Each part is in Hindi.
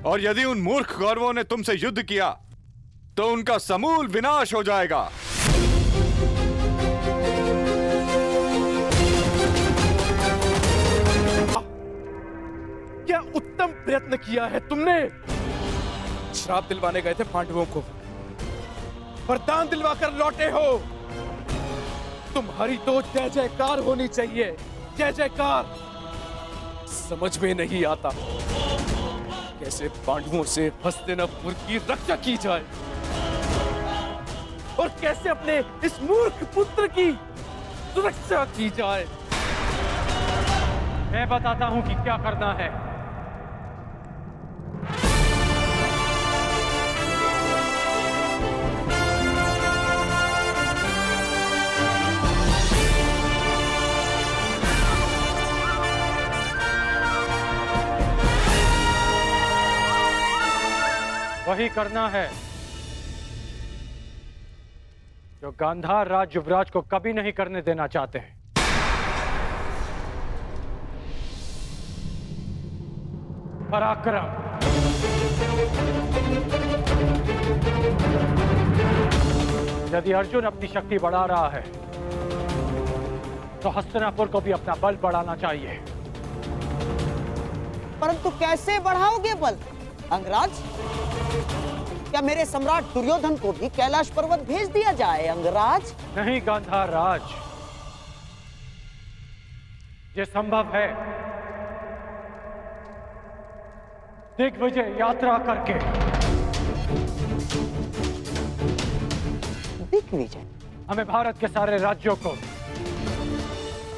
और यदि उन मूर्ख कौरवों ने तुमसे युद्ध किया तो उनका समूल विनाश हो जाएगा। क्या उत्तम प्रयत्न किया है तुमने। श्राप दिलवाने गए थे पांडवों को, वरदान दिलवाकर लौटे हो। तुम्हारी तो जय जयकार होनी चाहिए, जय जयकार। समझ में नहीं आता कैसे पांडवों से हस्तिनापुर की रक्षा की जाए और कैसे अपने इस मूर्ख पुत्र की सुरक्षा की जाए। मैं बताता हूं कि क्या करना है। वही करना है जो गांधार राज युवराज को कभी नहीं करने देना चाहते हैं। पराक्रम। यदि अर्जुन अपनी शक्ति बढ़ा रहा है तो हस्तिनापुर को भी अपना बल बढ़ाना चाहिए। परंतु कैसे बढ़ाओगे बल अंगराज? क्या मेरे सम्राट दुर्योधन को भी कैलाश पर्वत भेज दिया जाए अंगराज? नहीं गांधार राज, ये संभव है दिग्विजय यात्रा करके। दिग्विजय? हमें भारत के सारे राज्यों को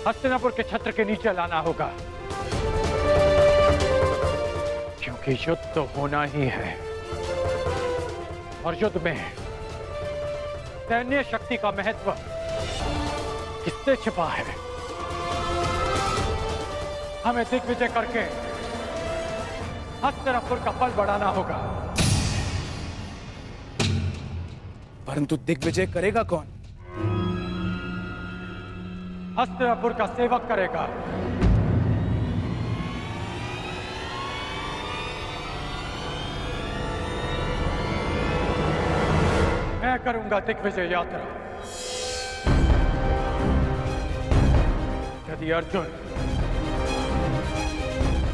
हस्तिनापुर के छत्र के नीचे लाना होगा, क्योंकि युद्ध तो होना ही है और युद्ध में सैन्य शक्ति का महत्व किससे छिपा है। हमें दिग्विजय करके हस्तिनापुर का बल बढ़ाना होगा। परंतु दिग्विजय करेगा कौन? हस्तिनापुर का सेवक करेगा। मैं करूंगा दिग्विजय यात्रा। यदि अर्जुन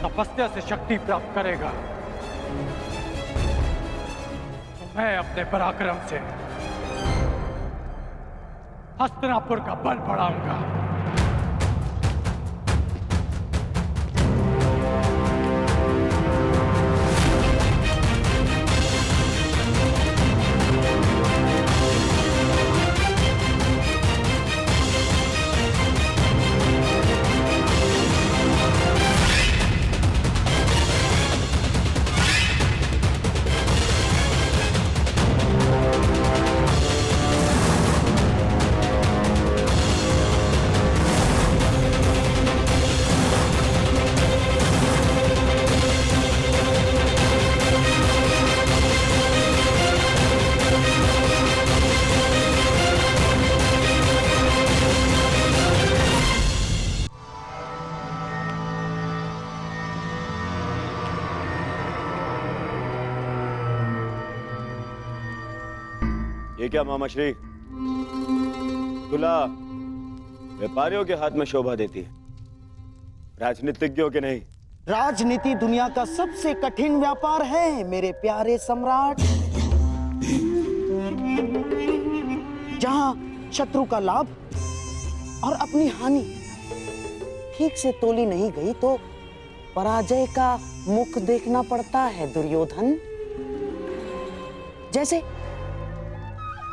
तपस्या से शक्ति प्राप्त करेगा तो मैं अपने पराक्रम से हस्तिनापुर का बल बढ़ाऊंगा। ये क्या मामाश्री, तुला व्यापारियों के हाथ में शोभा देती है, राजनीतिज्ञों के नहीं। राजनीति दुनिया का सबसे कठिन व्यापार है मेरे प्यारे सम्राट। जहां शत्रु का लाभ और अपनी हानि ठीक से तोली नहीं गई तो पराजय का मुख देखना पड़ता है दुर्योधन। जैसे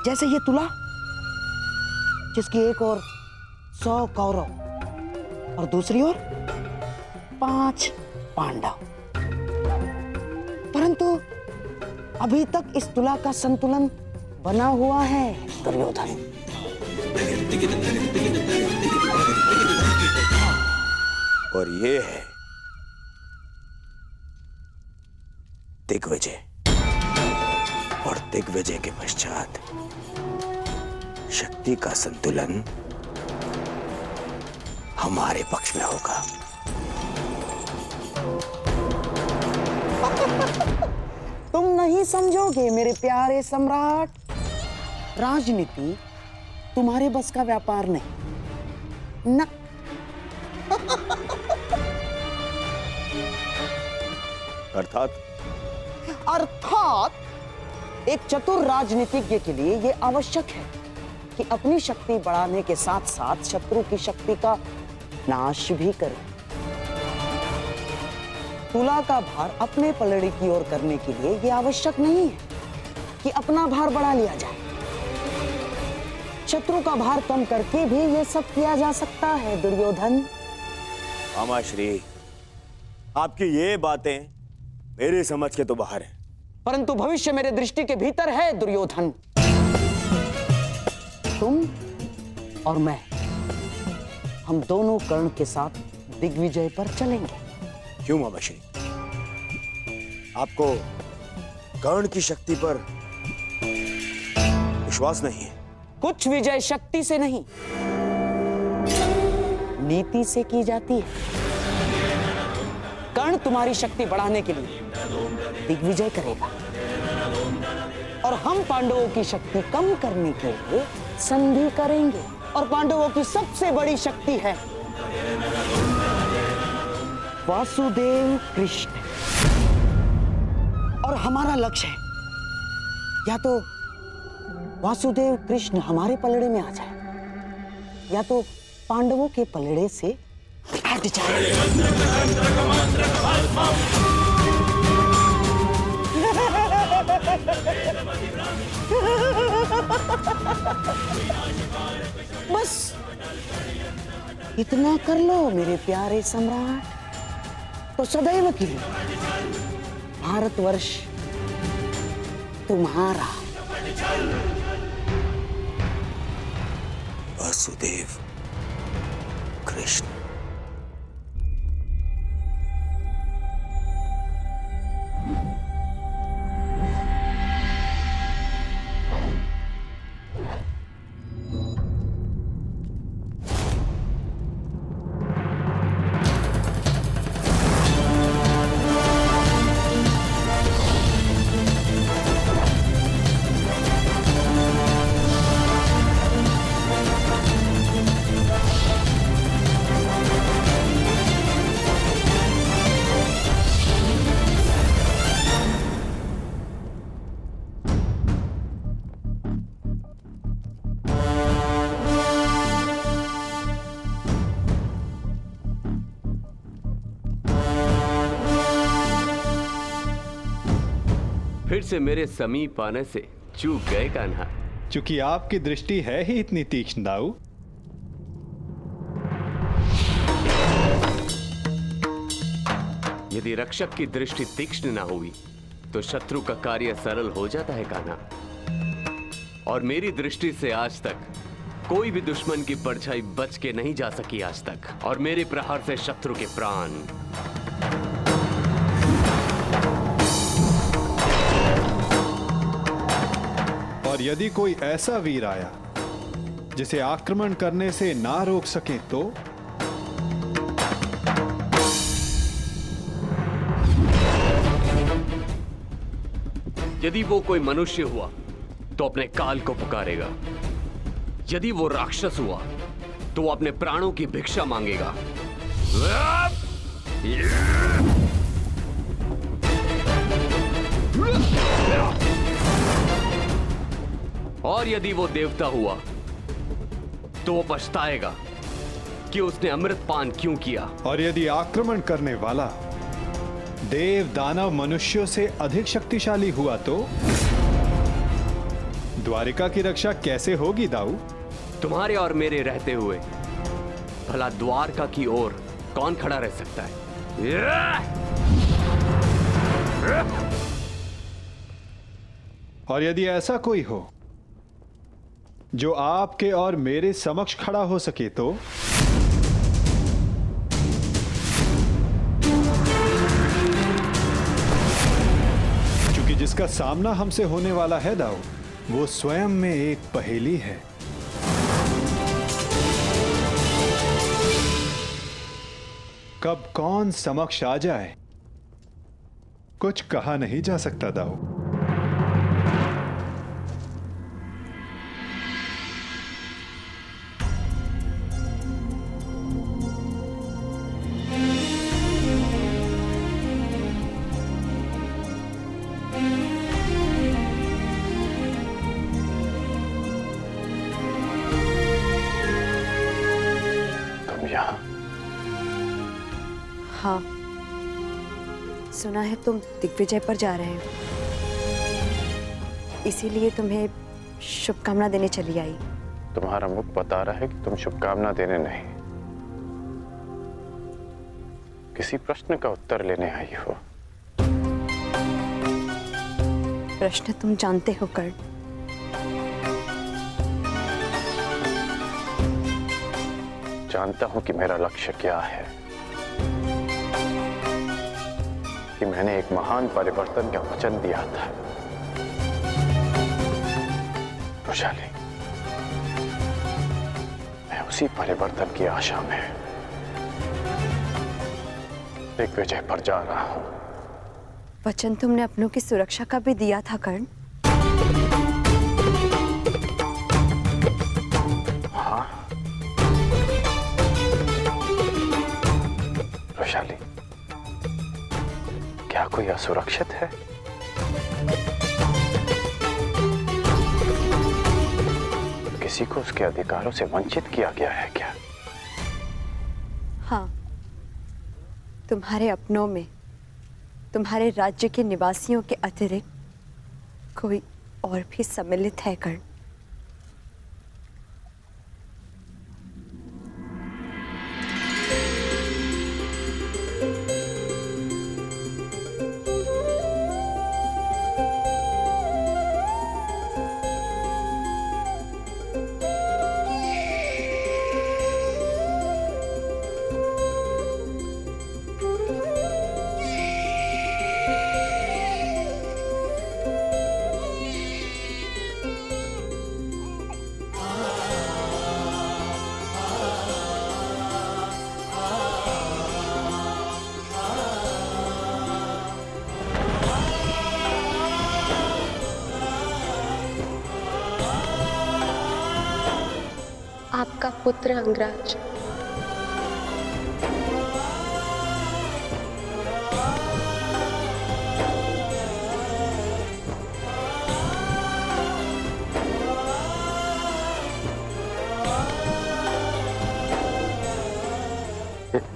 जैसे ये तुला, जिसकी एक ओर 100 कौरव और दूसरी ओर 5 पांडव। परंतु अभी तक इस तुला का संतुलन बना हुआ है दुर्योधन। और ये है दिग्विजय, और दिग्विजय के पश्चात शक्ति का संतुलन हमारे पक्ष में होगा। समझोगे मेरे प्यारे सम्राट? राजनीति तुम्हारे बस का व्यापार नहीं ना। अर्थात एक चतुर राजनीतिज्ञ के लिए यह आवश्यक है कि अपनी शक्ति बढ़ाने के साथ साथ शत्रु की शक्ति का नाश भी करे। तुला का भार अपने पलड़े की ओर करने के लिए यह आवश्यक नहीं है कि अपना भार बढ़ा लिया जाए। शत्रु का भार कम करके भी यह सब किया जा सकता है दुर्योधन। मामाश्री, आपकी ये बातें मेरी समझ के तो बाहर है। परंतु भविष्य मेरे दृष्टि के भीतर है दुर्योधन। तुम और मैं, हम दोनों कर्ण के साथ दिग्विजय पर चलेंगे। क्यों मामाश्री, आपको कर्ण की शक्ति पर विश्वास नहीं है? कुछ विजय शक्ति से नहीं, नीति से की जाती है। कर्ण तुम्हारी शक्ति बढ़ाने के लिए दिग्विजय करेगा और हम पांडवों की शक्ति कम करने के लिए संधि करेंगे। और पांडवों की सबसे बड़ी शक्ति है वासुदेव कृष्ण, और हमारा लक्ष्य है या तो वासुदेव कृष्ण हमारे पलड़े में आ जाए या तो पांडवों के पलड़े से हट जाए। बस इतना कर लो मेरे प्यारे सम्राट, तो सदैव के लिए भारतवर्ष तुम्हारा। वासुदेव कृष्ण। फिर से मेरे समीप आने से चूक गए कान्हा। चूंकि आपकी दृष्टि है ही इतनी तीक्ष्ण दाऊ। यदि रक्षक की दृष्टि तीक्ष्ण ना हुई तो शत्रु का कार्य सरल हो जाता है कान्हा। और मेरी दृष्टि से आज तक कोई भी दुश्मन की परछाई बच के नहीं जा सकी आज तक, और मेरे प्रहार से शत्रु के प्राण। और यदि कोई ऐसा वीर आया जिसे आक्रमण करने से ना रोक सके तो यदि वो कोई मनुष्य हुआ तो अपने काल को पुकारेगा, यदि वो राक्षस हुआ तो वो अपने प्राणों की भिक्षा मांगेगा। और यदि वो देवता हुआ तो वो पछताएगा कि उसने अमृत पान क्यों किया। और यदि आक्रमण करने वाला देव दानव मनुष्यों से अधिक शक्तिशाली हुआ तो द्वारिका की रक्षा कैसे होगी दाऊ? तुम्हारे और मेरे रहते हुए भला द्वारका की ओर कौन खड़ा रह सकता है? और यदि ऐसा कोई हो जो आपके और मेरे समक्ष खड़ा हो सके तो क्योंकि जिसका सामना हमसे होने वाला है दाऊ, वो स्वयं में एक पहेली है। कब कौन समक्ष आ जाए कुछ कहा नहीं जा सकता दाऊ। हाँ, सुना है तुम दिग्विजय पर जा रहे हो, इसीलिए तुम्हें शुभकामना देने चली आई। तुम्हारा मुख बता रहा है कि तुम शुभकामना देने नहीं, किसी प्रश्न का उत्तर लेने आई हो। प्रश्न तुम जानते हो कर्ण। जानता हूं कि मेरा लक्ष्य क्या है, कि मैंने एक महान परिवर्तन का वचन दिया था। वैशाली, मैं उसी परिवर्तन की आशा में दिग्विजय पर जा रहा हूं। वचन तुमने अपनों की सुरक्षा का भी दिया था कर्ण। हाँ वैशाली, क्या कोई असुरक्षित है? किसी को उसके अधिकारों से वंचित किया गया है क्या? हाँ, तुम्हारे अपनों में तुम्हारे राज्य के निवासियों के अतिरिक्त कोई और भी सम्मिलित है कर्ण। आपका पुत्र अंगराज।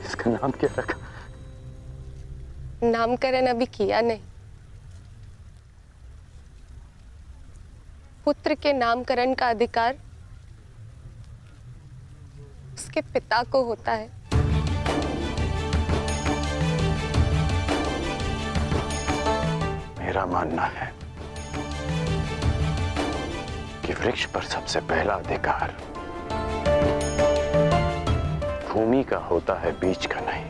इसका नाम क्या रखा? नामकरण अभी किया नहीं। पुत्र के नामकरण का अधिकार उसके पिता को होता है। मेरा मानना है कि वृक्ष पर सबसे पहला अधिकार भूमि का होता है, बीज का नहीं।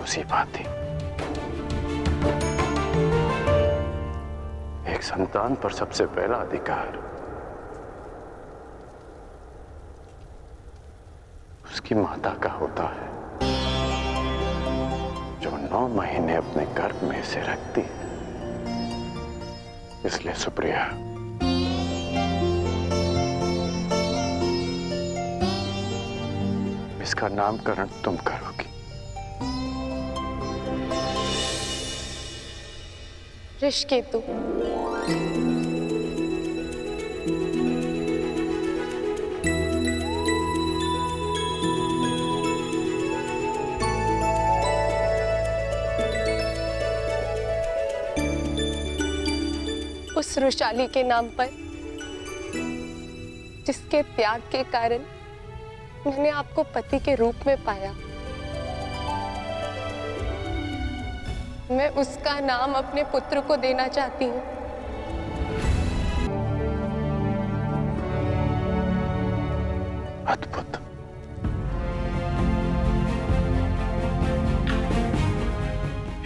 उसी बात ही एक संतान पर सबसे पहला अधिकार उसकी माता का होता है, जो 9 महीने अपने गर्भ में से रखती है। इसलिए सुप्रिया, इसका नामकरण तुम करोगी। ऋषिकेतु। उस वृषाली के नाम पर जिसके त्याग के कारण मैंने आपको पति के रूप में पाया, मैं उसका नाम अपने पुत्र को देना चाहती हूँ। अद्भुत।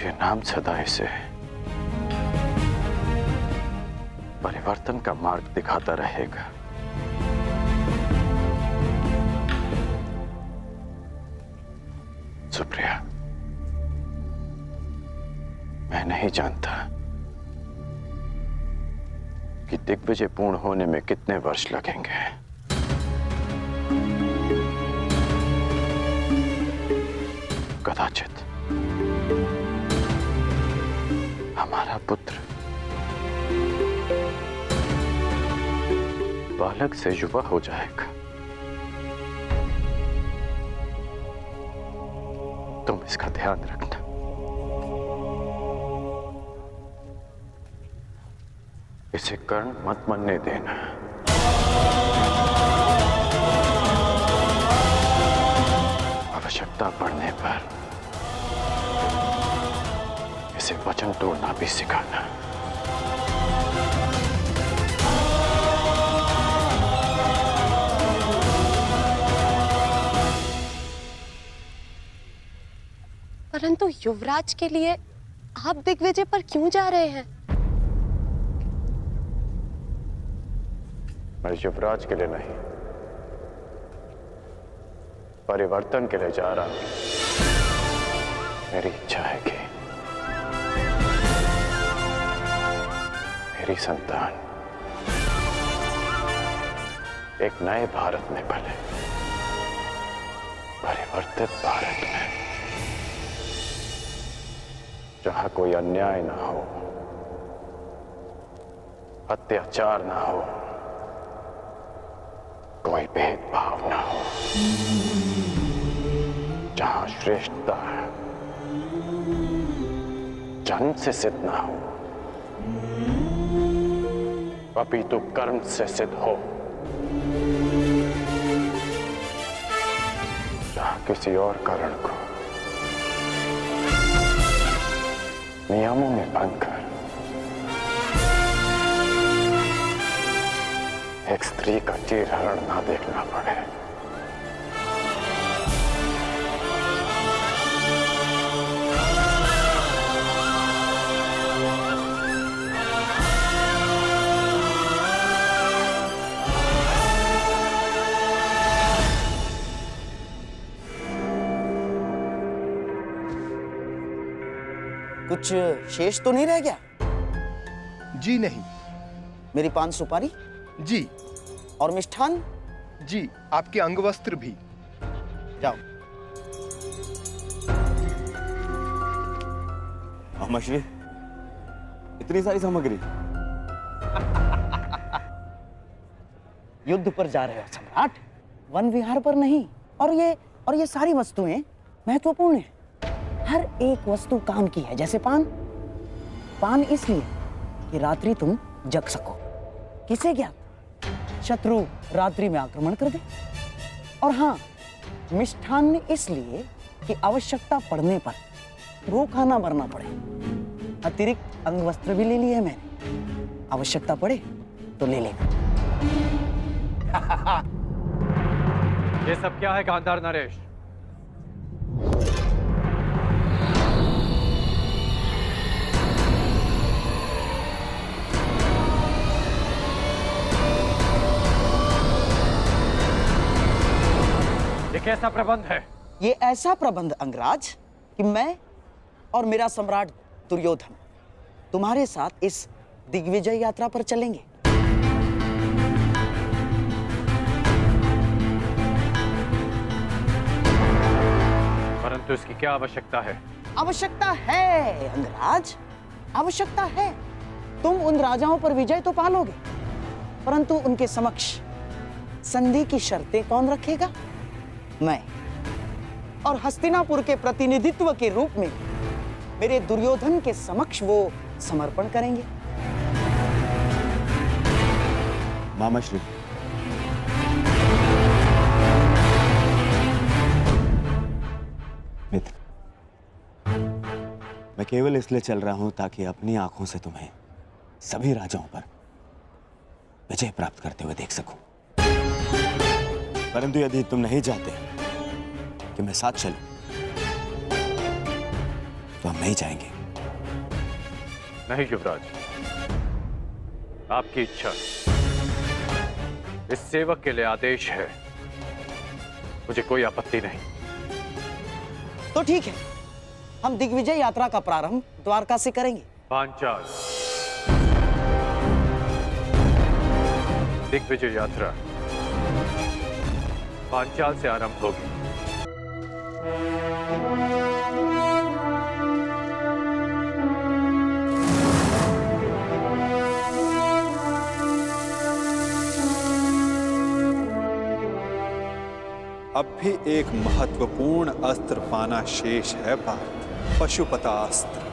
ये नाम सदा इसे परिवर्तन का मार्ग दिखाता रहेगा। सुप्रिया, मैं नहीं जानता कि दिग्विजय पूर्ण होने में कितने वर्ष लगेंगे, कदाचित हमारा पुत्र बालक से युवा हो जाएगा। तुम इसका ध्यान रखना। इसे कर्ण मत मनने देना। आवश्यकता पड़ने पर इसे वचन तोड़ना भी सिखाना। परंतु युवराज के लिए आप दिग्विजय पर क्यों जा रहे हैं? मैं युवराज के लिए नहीं, परिवर्तन के लिए जा रहा हूं। मेरी इच्छा है कि मेरी संतान एक नए भारत में पले, परिवर्तित भारत में, जहां कोई अन्याय ना हो, अत्याचार ना हो, कोई भेदभाव ना हो, जहां श्रेष्ठता जन्म से सिद्ध ना हो, अपितु कर्म से सिद्ध हो, जहां किसी और कारण को नियमों में भंग कर एक स्त्री का चीरहरण ना देखना पड़े। कुछ शेष तो नहीं रह गया? जी नहीं। मेरी पान सुपारी? जी। और मिष्ठान? जी, आपके अंग वस्त्र भी। जाओ। अमाश्री, इतनी सारी सामग्री? युद्ध पर जा रहे हो सम्राट, वन विहार पर नहीं। और ये सारी वस्तुएं महत्वपूर्ण हैं। हर एक वस्तु काम की है। जैसे पान इसलिए कि रात्रि तुम जग सको। किसे ज्ञात, शत्रु रात्रि में आक्रमण कर दे। और हाँ, मिष्ठान इसलिए कि आवश्यकता पड़ने पर भूखा ना मरना पड़े। अतिरिक्त अंग वस्त्र भी ले लिए मैंने, आवश्यकता पड़े तो ले लेना। ये सब क्या है गांधार नरेश? ये कैसा प्रबंध है? ये ऐसा प्रबंध अंगराज कि मैं और मेरा सम्राट दुर्योधन तुम्हारे साथ इस दिग्विजय यात्रा पर चलेंगे। परंतु इसकी क्या आवश्यकता है? आवश्यकता है अंगराज, आवश्यकता है। तुम उन राजाओं पर विजय तो पालोगे, परंतु उनके समक्ष संधि की शर्तें कौन रखेगा? मैं। और हस्तिनापुर के प्रतिनिधित्व के रूप में मेरे दुर्योधन के समक्ष वो समर्पण करेंगे। मामाश्री, मित्र, मैं केवल इसलिए चल रहा हूं ताकि अपनी आंखों से तुम्हें सभी राजाओं पर विजय प्राप्त करते हुए देख सकूं। परंतु यदि तुम नहीं चाहते कि मैं साथ चलूं, तो हम नहीं जाएंगे। नहीं युवराज, आपकी इच्छा, इस सेवक के लिए आदेश है, मुझे कोई आपत्ति नहीं। तो ठीक है, हम दिग्विजय यात्रा का प्रारंभ द्वारका से करेंगे। पांचाल दिग्विजय यात्रा पांचाल से आरंभ होगी। अब भी एक महत्वपूर्ण अस्त्र पाना शेष है पार्थ, पशुपतास्त्र।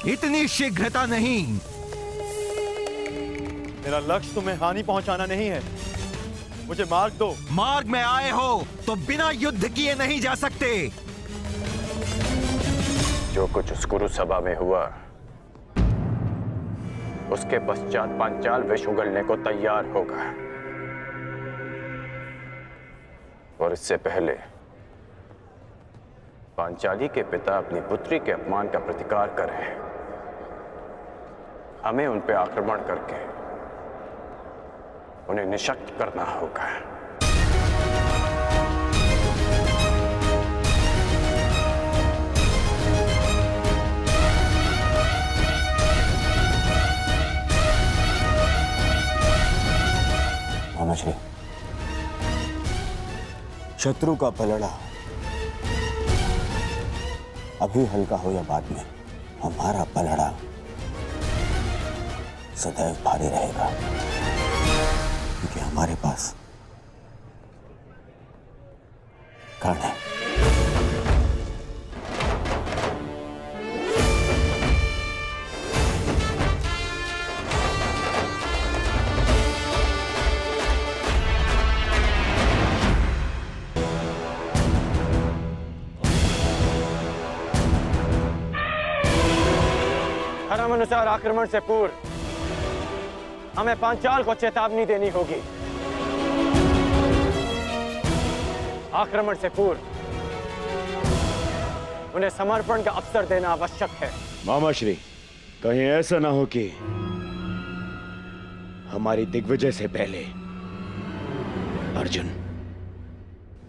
इतनी शीघ्रता नहीं। मेरा लक्ष्य तुम्हें हानि पहुंचाना नहीं है, मुझे मार्ग दो। मार्ग में आए हो तो बिना युद्ध किए नहीं जा सकते। जो कुछ उस कुरु सभा में हुआ, उसके पश्चात पांचाल विष उगलने को तैयार होगा, और इससे पहले पांचाली के पिता अपनी पुत्री के अपमान का प्रतिकार करें। हमें उन पे आक्रमण करके उन्हें निशक्त करना होगा। मामाश्री, शत्रु का पलड़ा अभी हल्का हो या बाद में, हमारा पलड़ा सदैव भारी रहेगा, क्योंकि हमारे पास कर्ण है। धर्म अनुसार आक्रमण से पूर्व हमें पांचाल को चेतावनी देनी होगी। आक्रमण से पूर्व उन्हें समर्पण का अवसर देना आवश्यक है। मामाश्री, कहीं ऐसा ना हो कि हमारी दिग्विजय से पहले अर्जुन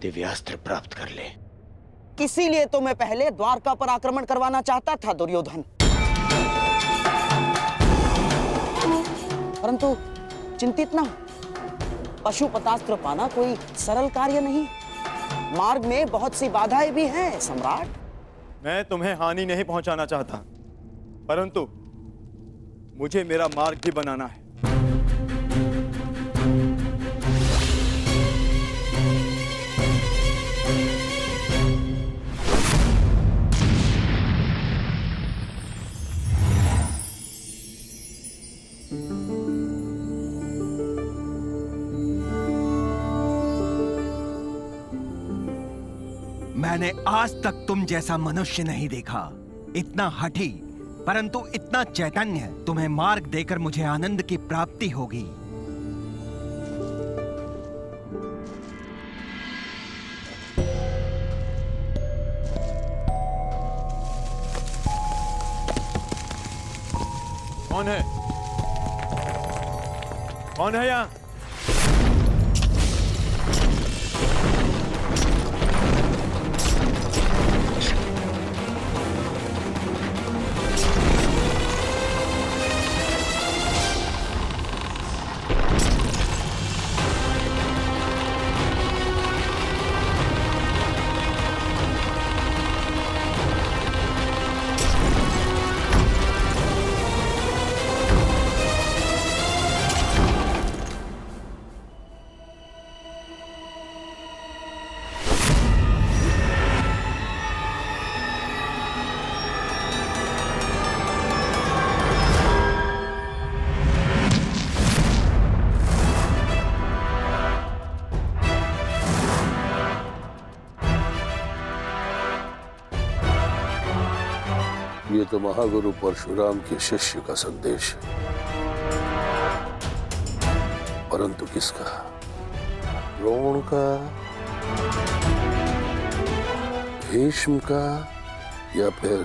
दिव्यास्त्र प्राप्त कर ले। इसीलिए तो मैं पहले द्वारका पर आक्रमण करवाना चाहता था दुर्योधन, परंतु चिंतित ना हो, पशुपतास्त्र पाना कोई सरल कार्य नहीं। मार्ग में बहुत सी बाधाएं भी हैं सम्राट। मैं तुम्हें हानि नहीं पहुंचाना चाहता, परंतु मुझे मेरा मार्ग भी बनाना है। मैंने आज तक तुम जैसा मनुष्य नहीं देखा, इतना हठी परंतु इतना चैतन्य। तुम्हें मार्ग देकर मुझे आनंद की प्राप्ति होगी। कौन है? कौन है यहाँ? ये तो महागुरु परशुराम के शिष्य का संदेश है, परंतु किसका? द्रोण का, भीष्म का, या फिर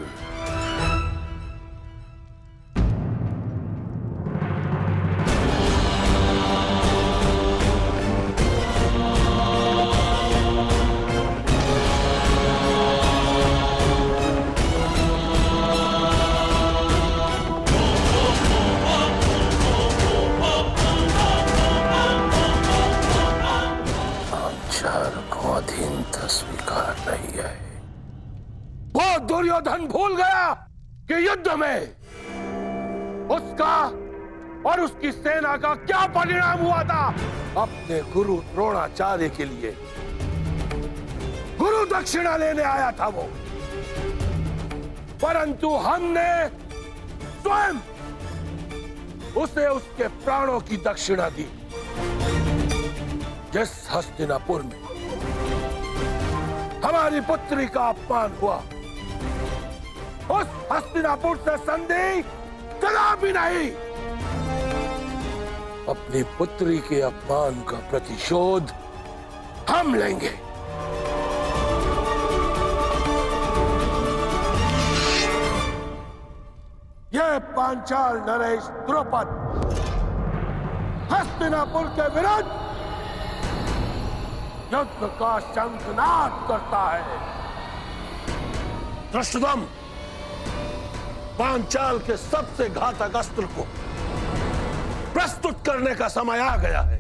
स्वीकार नहीं है। वो दुर्योधन भूल गया कि युद्ध में उसका और उसकी सेना का क्या परिणाम हुआ था। अपने गुरु द्रोणाचार्य के लिए गुरु दक्षिणा लेने आया था वो, परंतु हमने स्वयं उसे उसके प्राणों की दक्षिणा दी। जिस हस्तिनापुर में हमारी पुत्री का अपमान हुआ, उस हस्तिनापुर से संधि कदापि नहीं। अपनी पुत्री के अपमान का प्रतिशोध हम लेंगे। यह पांचाल नरेश द्रुपद हस्तिनापुर के विरुद्ध युद्ध का शंखनाद करता है। धृष्टद्युम्न, पांचाल के सबसे घातक अस्त्र को प्रस्तुत करने का समय आ गया है।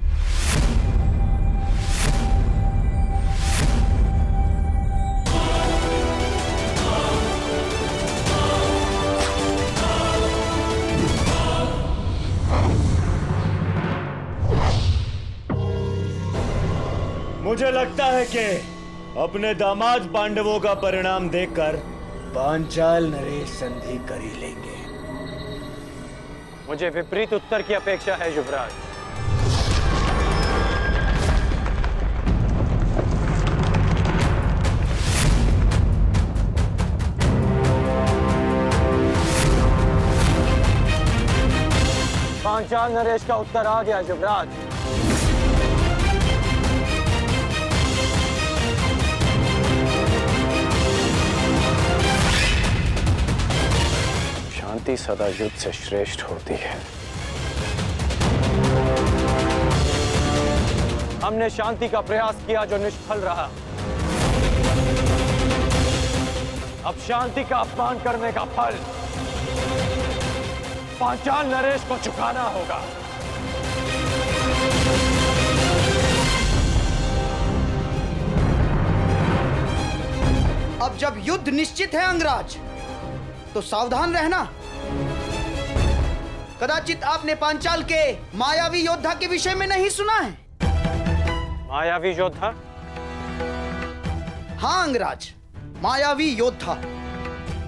मुझे लगता है कि अपने दामाद पांडवों का परिणाम देखकर पांचाल नरेश संधि कर ही लेंगे। मुझे विपरीत उत्तर की अपेक्षा है युवराज। पांचाल नरेश का उत्तर आ गया युवराज। शांति सदा युद्ध से श्रेष्ठ होती है। हमने शांति का प्रयास किया जो निष्फल रहा। अब शांति का अपमान करने का फल पांचाल नरेश को चुकाना होगा। अब जब युद्ध निश्चित है अंगराज, तो सावधान रहना। कदाचित आपने पांचाल के मायावी योद्धा के विषय में नहीं सुना है। मायावी योद्धा? हाँ अंगराज, मायावी योद्धा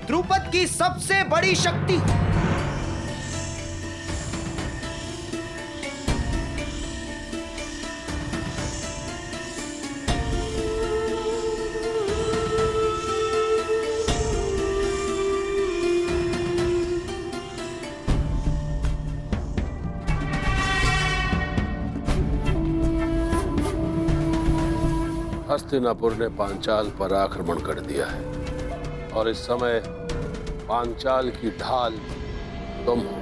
द्रुपद की सबसे बड़ी शक्ति। हस्तिनापुर ने पांचाल पर आक्रमण कर दिया है और इस समय पांचाल की ढाल तुम हो।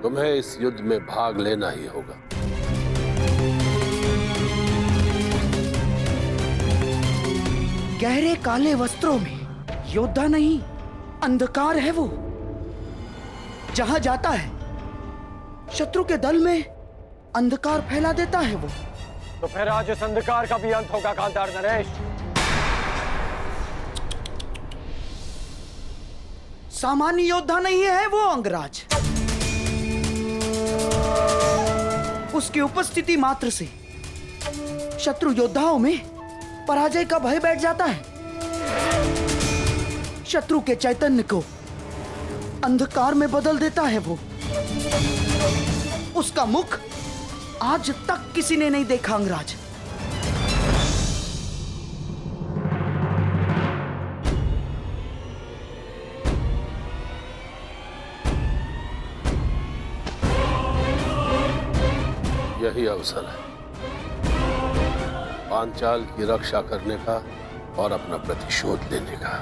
तुम्हें इस युद्ध में भाग लेना ही होगा। गहरे काले वस्त्रों में योद्धा नहीं, अंधकार है वो। जहां जाता है शत्रु के दल में अंधकार फैला देता है वो। तो फिर आज इस अंधकार का भी अंत होगा गांधार नरेश। सामान्य योद्धा नहीं है वो अंगराज। उसकी उपस्थिति मात्र से शत्रु योद्धाओं में पराजय का भय बैठ जाता है। शत्रु के चैतन्य को अंधकार में बदल देता है वो। उसका मुख आज तक किसी ने नहीं देखा अंगराज। यही अवसर है पांचाल की रक्षा करने का और अपना प्रतिशोध लेने का,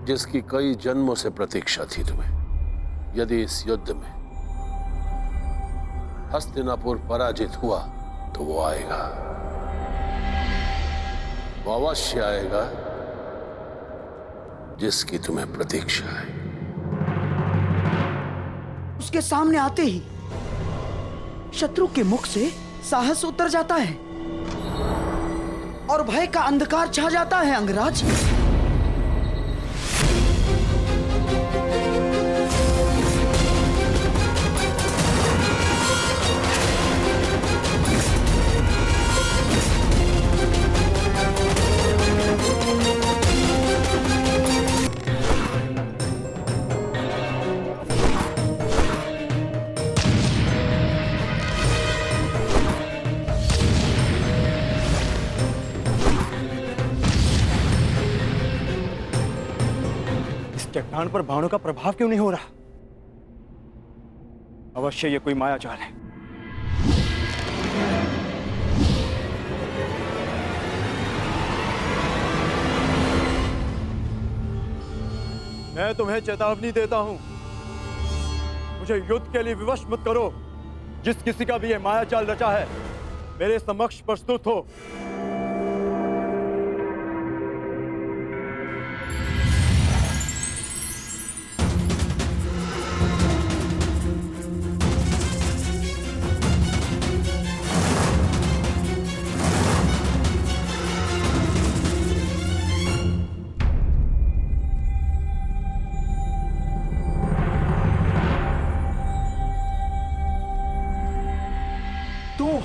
जिसकी कई जन्मों से प्रतीक्षा थी तुम्हें। यदि इस युद्ध में हस्तिनापुर पराजित हुआ तो वो आएगा, वो अवश्य आएगा जिसकी तुम्हें प्रतीक्षा है। उसके सामने आते ही शत्रु के मुख से साहस उतर जाता है और भय का अंधकार छा जाता है अंगराज। चट्टान पर बाणों का प्रभाव क्यों नहीं हो रहा? अवश्य ये कोई माया जाल है। मैं तुम्हें चेतावनी देता हूं, मुझे युद्ध के लिए विवश मत करो। जिस किसी का भी ये माया जाल रचा है, मेरे समक्ष प्रस्तुत हो।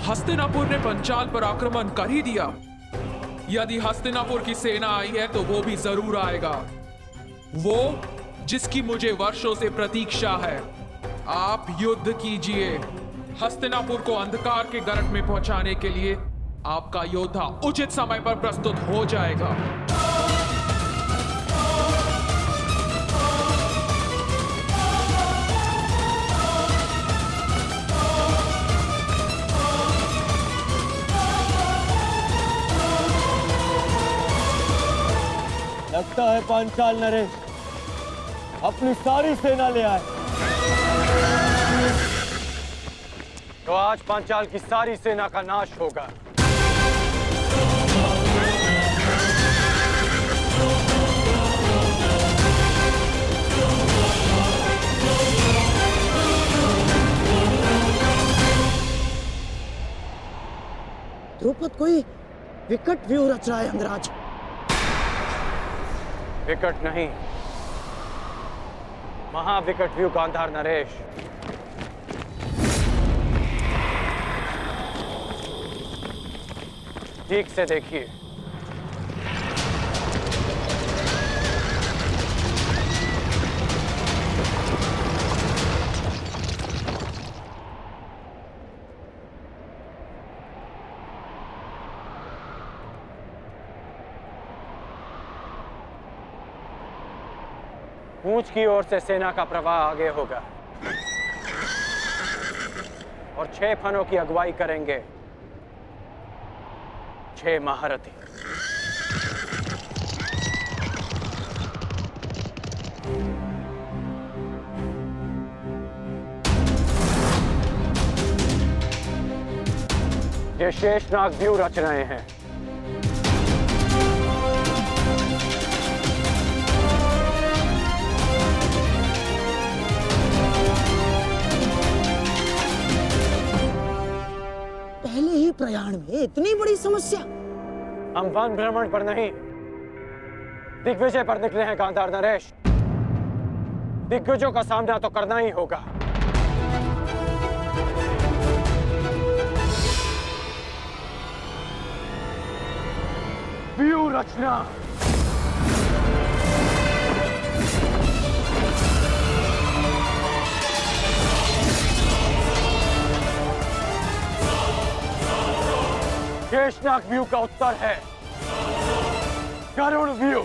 हस्तिनापुर ने पंचाल पर आक्रमण कर ही दिया। यदि हस्तिनापुर की सेना आई है तो वो भी जरूर आएगा, वो जिसकी मुझे वर्षों से प्रतीक्षा है। आप युद्ध कीजिए। हस्तिनापुर को अंधकार के गर्त में पहुंचाने के लिए आपका योद्धा उचित समय पर प्रस्तुत हो जाएगा। लगता है पांचाल नरेश अपनी सारी सेना ले आए। तो आज पांचाल की सारी सेना का नाश होगा। द्रुपद कोई विकट व्यूह रच रहा है अंगराज। विकट नहीं, महाविकट व्यू गांधार नरेश। ठीक से देखिए। पूंछ की ओर से सेना का प्रवाह आगे होगा और 6 फनों की अगुवाई करेंगे 6 महारथी। ये शेषनाग व्यूह रच रहे हैं। पहले ही प्रयाण में इतनी बड़ी समस्या। हम वन भ्रमण पर नहीं, दिग्विजय पर निकले हैं गांधार नरेश। दिग्विजयों का सामना तो करना ही होगा। व्यूह रचना। शेषनाग व्यू का उत्तर है गरुड़ व्यू।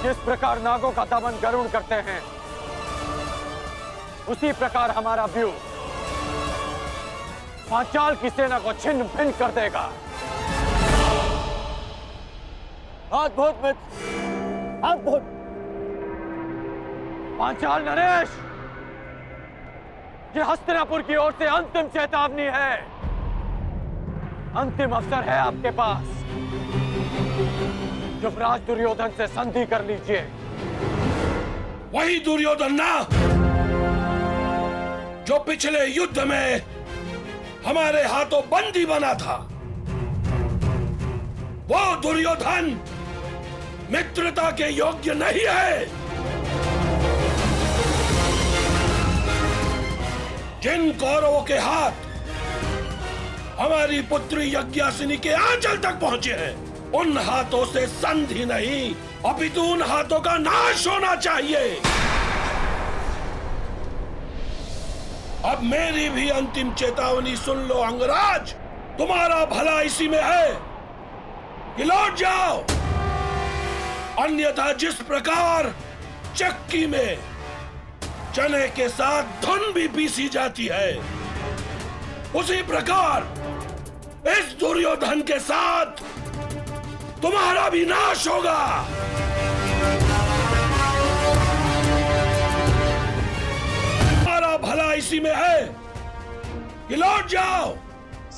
जिस प्रकार नागों का दमन गरुड़ करते हैं, उसी प्रकार हमारा व्यूह पांचाल की सेना को छिन्न भिन्न कर देगा। अद्भुत मित्र, अद्भुत। पांचाल नरेश, ये हस्तिनापुर की ओर से अंतिम चेतावनी है। अंतिम अवसर है आपके पास। युवराज दुर्योधन से संधि कर लीजिए। वही दुर्योधन ना जो पिछले युद्ध में हमारे हाथों बंदी बना था। वो दुर्योधन मित्रता के योग्य नहीं है। जिन कौरवों के हाथ हमारी पुत्री यज्ञासिनी के आंचल तक पहुंचे हैं, उन हाथों से संधि नहीं, अपितु उन हाथों का नाश होना चाहिए। अब मेरी भी अंतिम चेतावनी सुन लो अंगराज। तुम्हारा भला इसी में है कि लौट जाओ, अन्यथा जिस प्रकार चक्की में चने के साथ धुन भी पीसी जाती है, उसी प्रकार इस दुर्योधन के साथ तुम्हारा भी नाश होगा। तुम्हारा भला इसी में है कि लौट जाओ।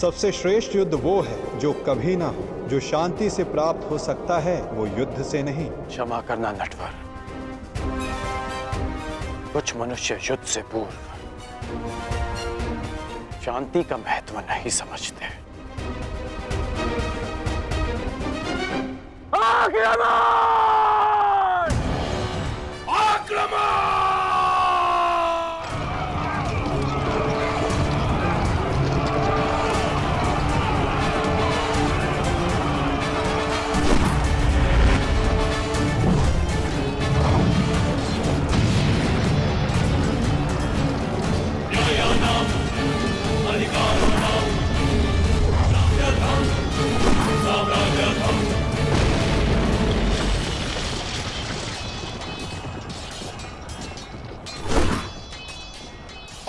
सबसे श्रेष्ठ युद्ध वो है जो कभी ना हो। जो शांति से प्राप्त हो सकता है वो युद्ध से नहीं। क्षमा करना नटवर, कुछ मनुष्य युद्ध से पूर्व शांति का महत्व नहीं समझते। आक्रमण! आक्रमण!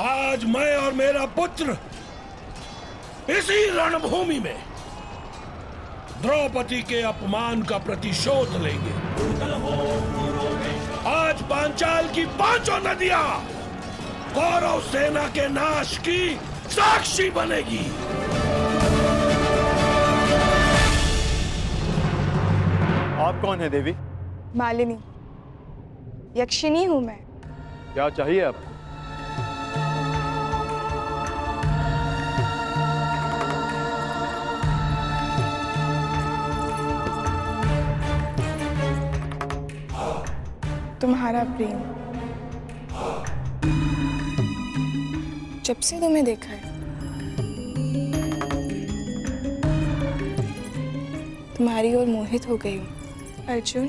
आज मैं और मेरा पुत्र इसी रणभूमि में द्रौपदी के अपमान का प्रतिशोध लेंगे। आज पांचाल की पांचों नदियां कौरव सेना के नाश की साक्षी बनेगी। आप कौन है देवी? मालिनी, यक्षिणी हूं मैं। क्या चाहिए आपको? तुम्हारा प्रेम। जब से तुम्हें देखा है, तुम्हारी ओर मोहित हो गई हूँ। अर्जुन,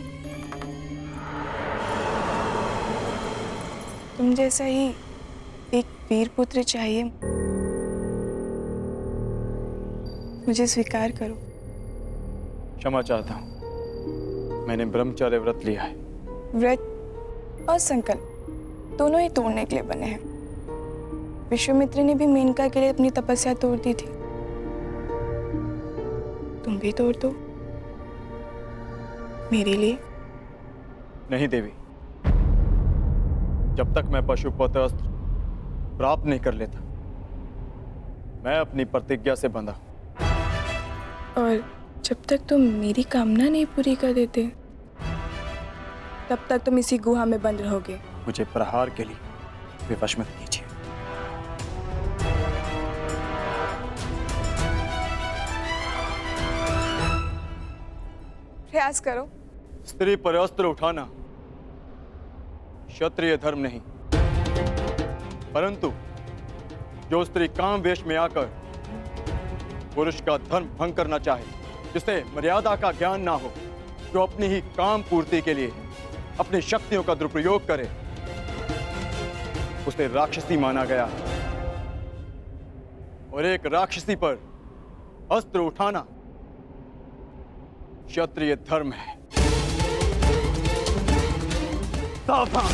तुम जैसा ही एक वीर पुत्र चाहिए। मुझे स्वीकार करो। क्षमा चाहता हूँ, मैंने ब्रह्मचर्य व्रत लिया है। व्रत और संकल्प दोनों ही तोड़ने के लिए बने हैं। विश्वामित्र ने भी मेनका के लिए अपनी तपस्या तोड़ दी थी। तुम भी तोड़ दो मेरे लिए। नहीं देवी, जब तक मैं पशुपत अस्त्र प्राप्त नहीं कर लेता, मैं अपनी प्रतिज्ञा से बंधा हूं। और जब तक तुम मेरी कामना नहीं पूरी कर देते, तब तक तुम इसी गुहा में बंद रहोगे। मुझे प्रहार के लिए विवश मत कीजिए। प्रयास करो। स्त्री पर अस्त्र उठाना क्षत्रिय धर्म नहीं, परंतु जो स्त्री काम वेश में आकर पुरुष का धर्म भंग करना चाहे, जिसे मर्यादा का ज्ञान ना हो, जो अपनी ही काम पूर्ति के लिए अपनी शक्तियों का दुरुपयोग करे, उसे राक्षसी माना गया। और एक राक्षसी पर अस्त्र उठाना क्षत्रिय धर्म है। सावधान।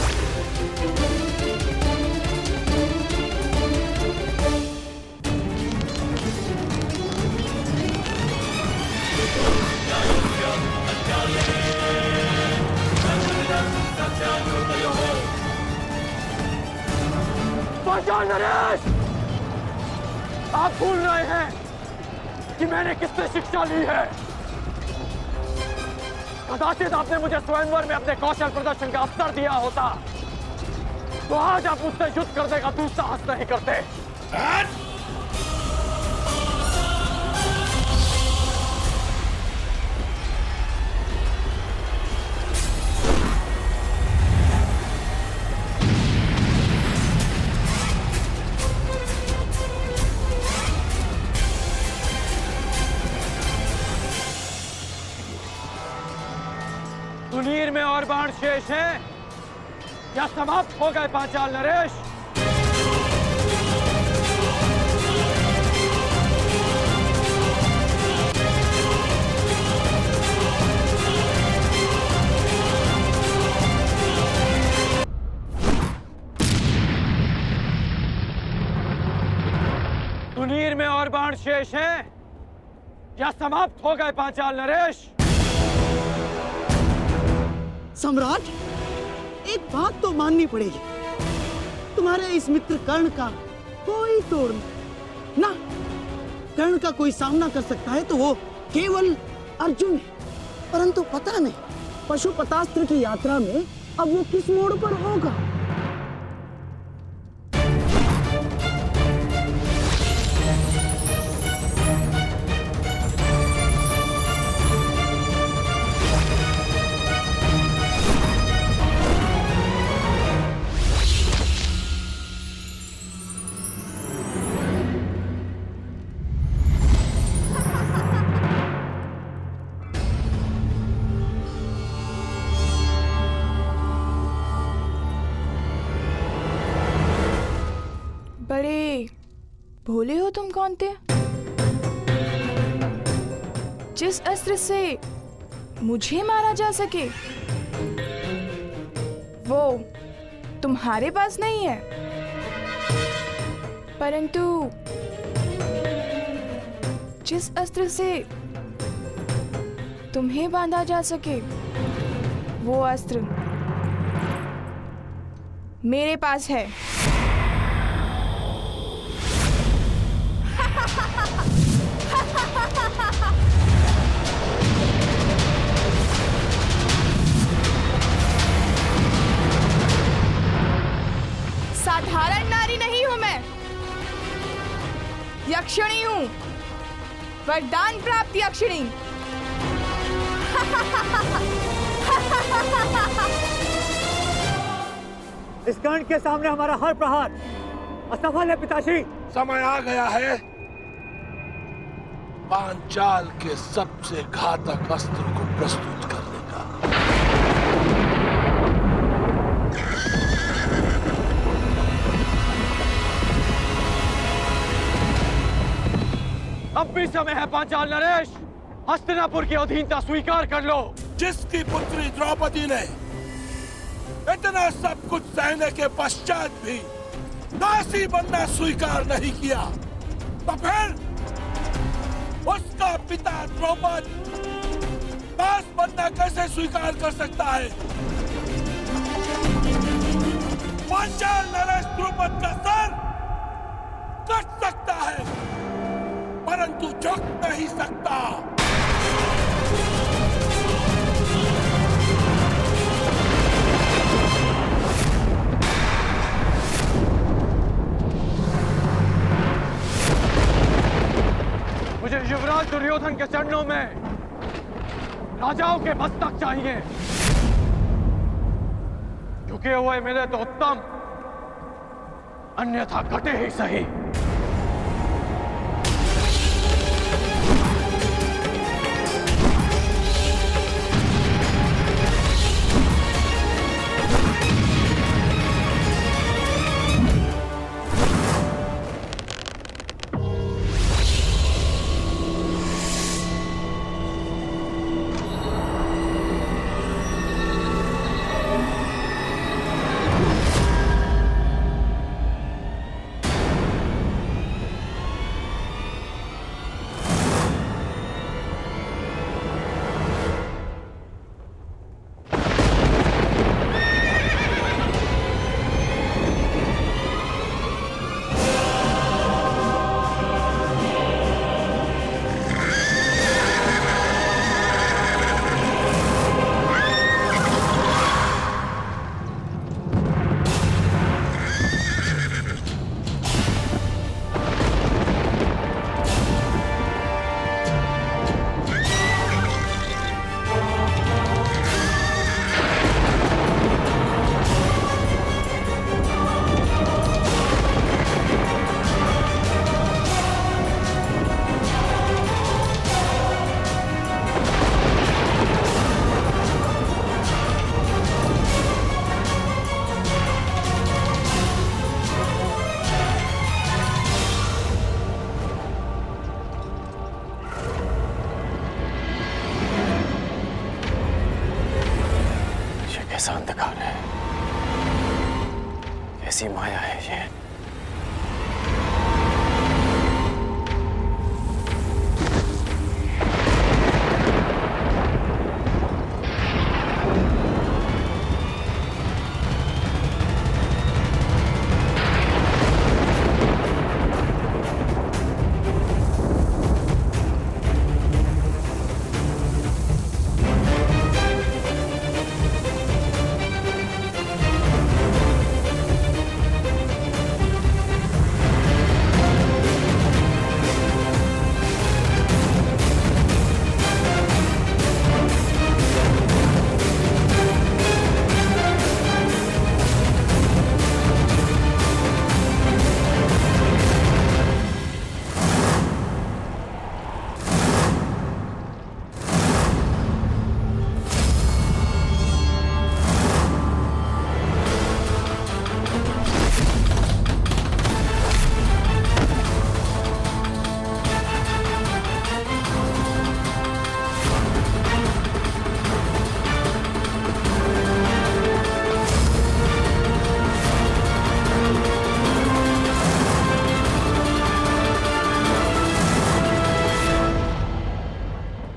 पांचाल नरेश, आप भूल रहे हैं कि मैंने किससे शिक्षा ली है। कदाचित आपने मुझे स्वयंवर में अपने कौशल प्रदर्शन का अवसर दिया होता तो आज आप मुझसे युद्ध करने का दुस्साहस नहीं करते। सुनीर में और बाण शेष हैं या समाप्त हो गए पांचाल नरेश? सुनीर में और बाण शेष हैं या समाप्त हो गए पांचाल नरेश? सम्राट, एक बात तो माननी पड़ेगी, तुम्हारे इस मित्र कर्ण का कोई तोड़ नहीं ना। कर्ण का कोई सामना कर सकता है तो वो केवल अर्जुन है, परंतु पता नहीं पशुपतास्त्र की यात्रा में अब वो किस मोड़ पर होगा। बड़े भोले हो तुम कौनते। जिस अस्त्र से मुझे मारा जा सके वो तुम्हारे पास नहीं है, परंतु जिस अस्त्र से तुम्हें बांधा जा सके वो अस्त्र मेरे पास है। साधारण नारी नहीं हूं मैं, यक्षिणी हूं, वरदान प्राप्त यक्षिणी। इस कर्ण के सामने हमारा हर प्रहार असफल है पिताश्री। समय आ गया है पांचाल के सबसे घातक अस्त्र को प्रस्तुत करने का। अब भी समय है पांचाल नरेश, हस्तिनापुर की अधीनता स्वीकार कर लो। जिसकी पुत्री द्रौपदी ने इतना सब कुछ सहने के पश्चात भी दासी बनना स्वीकार नहीं किया, तो फिर उसका पिता द्रौपद दास बनना कैसे स्वीकार कर सकता है? पांचाल नरेश द्रौपद का सर कट सकता है परंतु झुक नहीं सकता। मुझे युवराज दुर्योधन के चरणों में राजाओं के मस्तक चाहिए, झुके हुए मिले तो उत्तम, अन्यथा कटे ही सही। कैसा अंधकार है, कैसी माया है ये।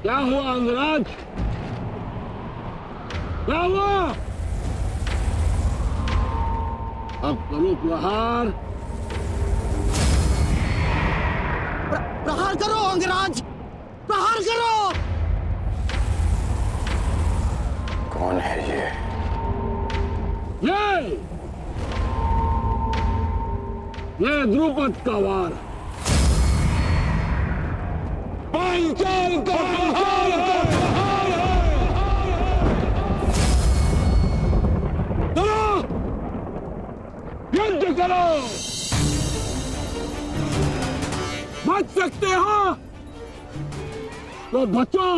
क्या हुआ अंगराज? क्या हुआ? अब करो प्रहार। प्रहार करो अंगराज, प्रहार करो। कौन है ये? ये द्रुपद का वार। पांचाल का चलो युद्ध करो। बच सकते हो तो बचो।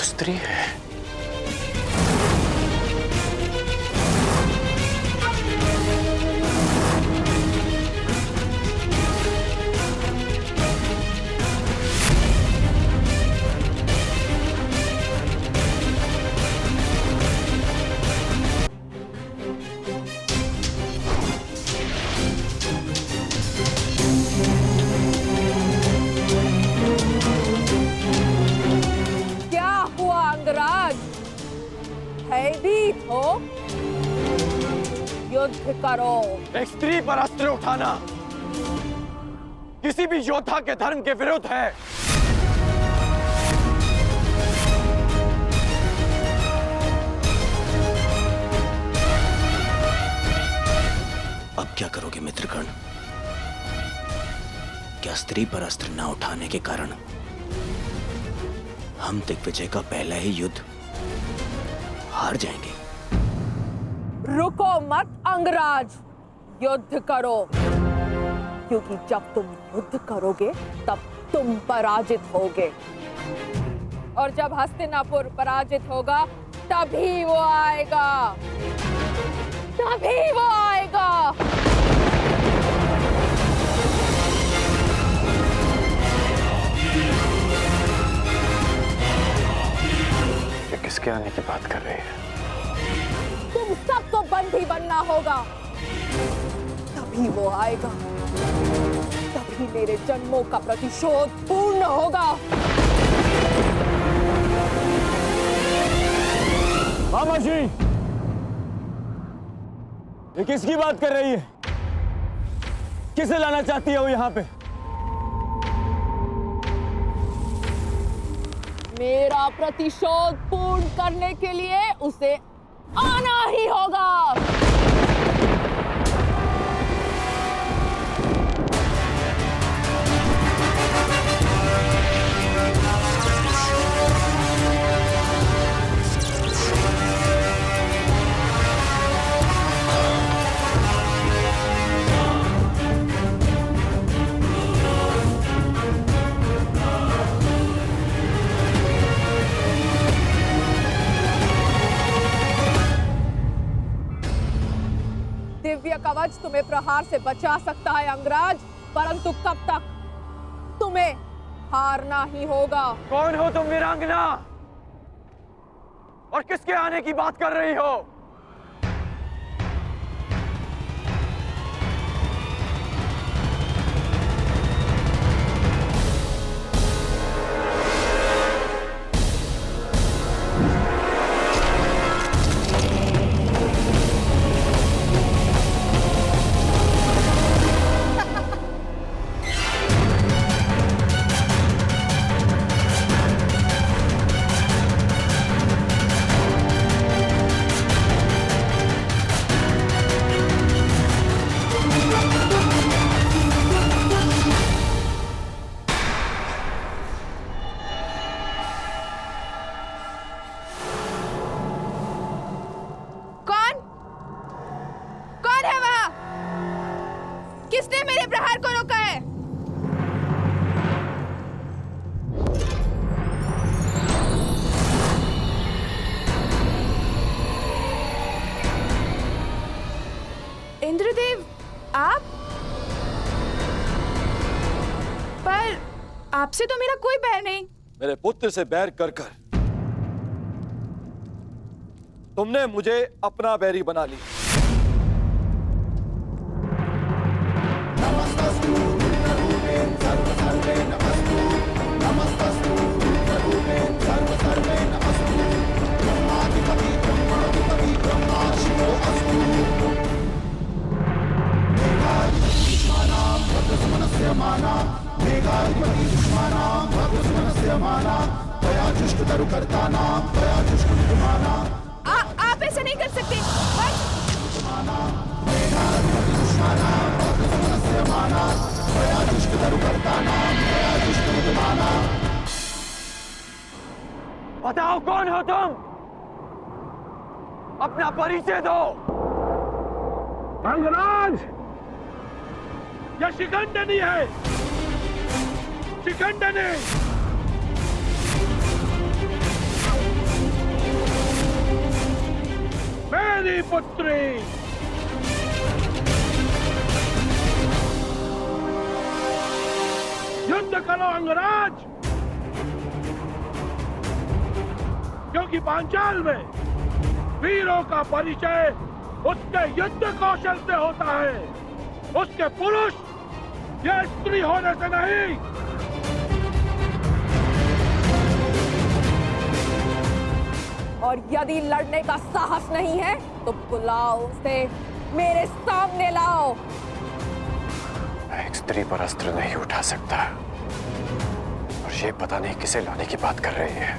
स्त्री है। भयभीत हो? युद्ध करो। एक स्त्री पर अस्त्र उठाना किसी भी योद्धा के धर्म के विरुद्ध है। अब क्या करोगे मित्रगण? क्या स्त्री पर अस्त्र न उठाने के कारण हम दिग्विजय का पहला ही युद्ध हार जाएंगे? रुको मत अंगराज, युद्ध करो, क्योंकि जब तुम युद्ध करोगे तब तुम पराजित होगे, और जब हस्तिनापुर पराजित होगा तभी वो आएगा, तभी वो आएगा। ये किसके आने की बात कर रही है? बंदी बनना होगा। तभी वो आएगा, तभी मेरे जन्मों का प्रतिशोध पूर्ण होगा। मामा जी, ये किसकी बात कर रही है? किसे लाना चाहती है वो यहाँ पे? मेरा प्रतिशोध पूर्ण करने के लिए उसे आना ही होगा। दिव्य कवच तुम्हें प्रहार से बचा सकता है अंगराज, परंतु कब तक? तुम्हें हारना ही होगा। कौन हो तुम वीरांगना? और किसके आने की बात कर रही हो? किसने मेरे प्रहार को रोका है? इंद्रदेव, आप? पर आपसे तो मेरा कोई बैर नहीं। मेरे पुत्र से बैर कर कर तुमने मुझे अपना बैरी बना लिया। आप ऐसा नहीं कर सकते। बताओ कौन हो तुम? अपना परिचय दो। अंगराज, यह शिखंडनी है। शिखंडनी मेरी पुत्री। युद्ध करो अंगराज, क्योंकि पांचाल में वीरों का परिचय उसके युद्ध कौशल से होता है, उसके पुरुष या स्त्री होने से नहीं। और यदि लड़ने का साहस नहीं है तो बुलाओ उसे, मेरे सामने लाओ। मैं एक स्त्री पर अस्त्र नहीं उठा सकता, और ये पता नहीं किसे लाने की बात कर रही है।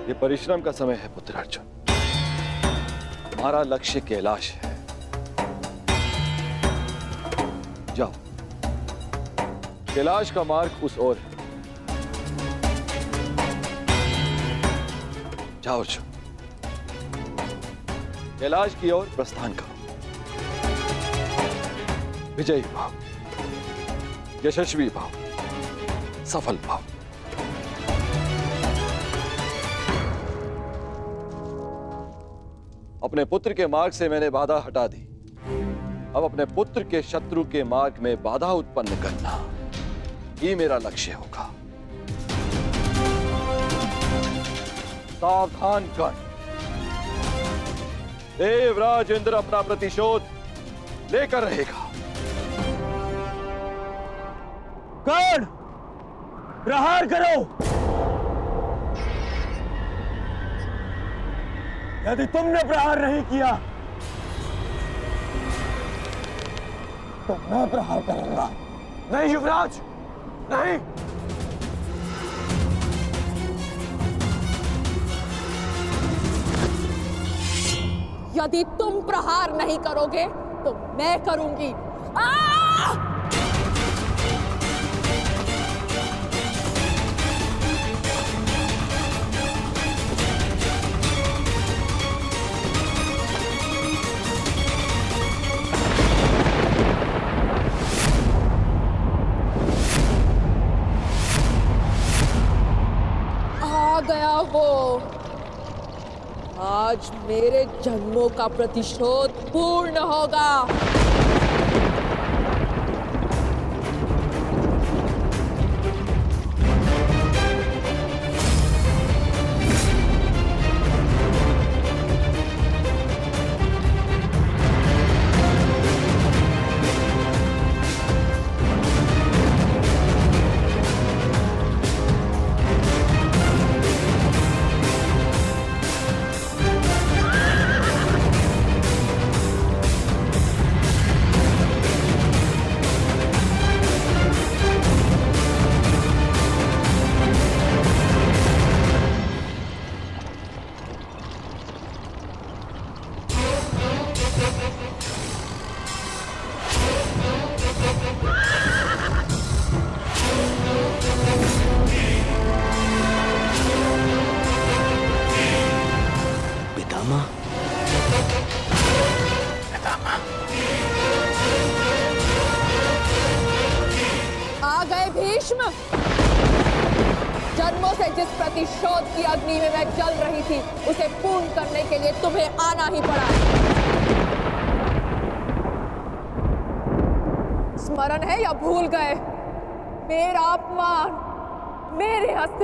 ये परिश्रम का समय है पुत्र अर्जुन। हमारा लक्ष्य कैलाश है। जाओ, कैलाश का मार्ग उस ओर है। जाओ अर्जुन, कैलाश की ओर प्रस्थान करो। विजयी भाव, यशस्वी भाव, सफल भाव। अपने पुत्र के मार्ग से मैंने बाधा हटा दी। अब अपने पुत्र के शत्रु के मार्ग में बाधा उत्पन्न करना ही मेरा लक्ष्य होगा। सावधान कर। देवराज इंद्र अपना प्रतिशोध लेकर रहेगा। कर्ण, प्रहार करो। यदि तुमने प्रहार नहीं किया तो मैं प्रहार करूंगा। नहीं युवराज, नहीं। यदि तुम प्रहार नहीं करोगे तो मैं करूंगी। आ गया वो। आज मेरे जन्मों का प्रतिशोध पूर्ण होगा। आ गए भीष्म। जन्मों से जिस प्रतिशोध की अग्नि में मैं जल रही थी उसे पूर्ण करने के लिए तुम्हें आना ही पड़ा। स्मरण है या भूल गए? मेरा अपमान मेरे हस्त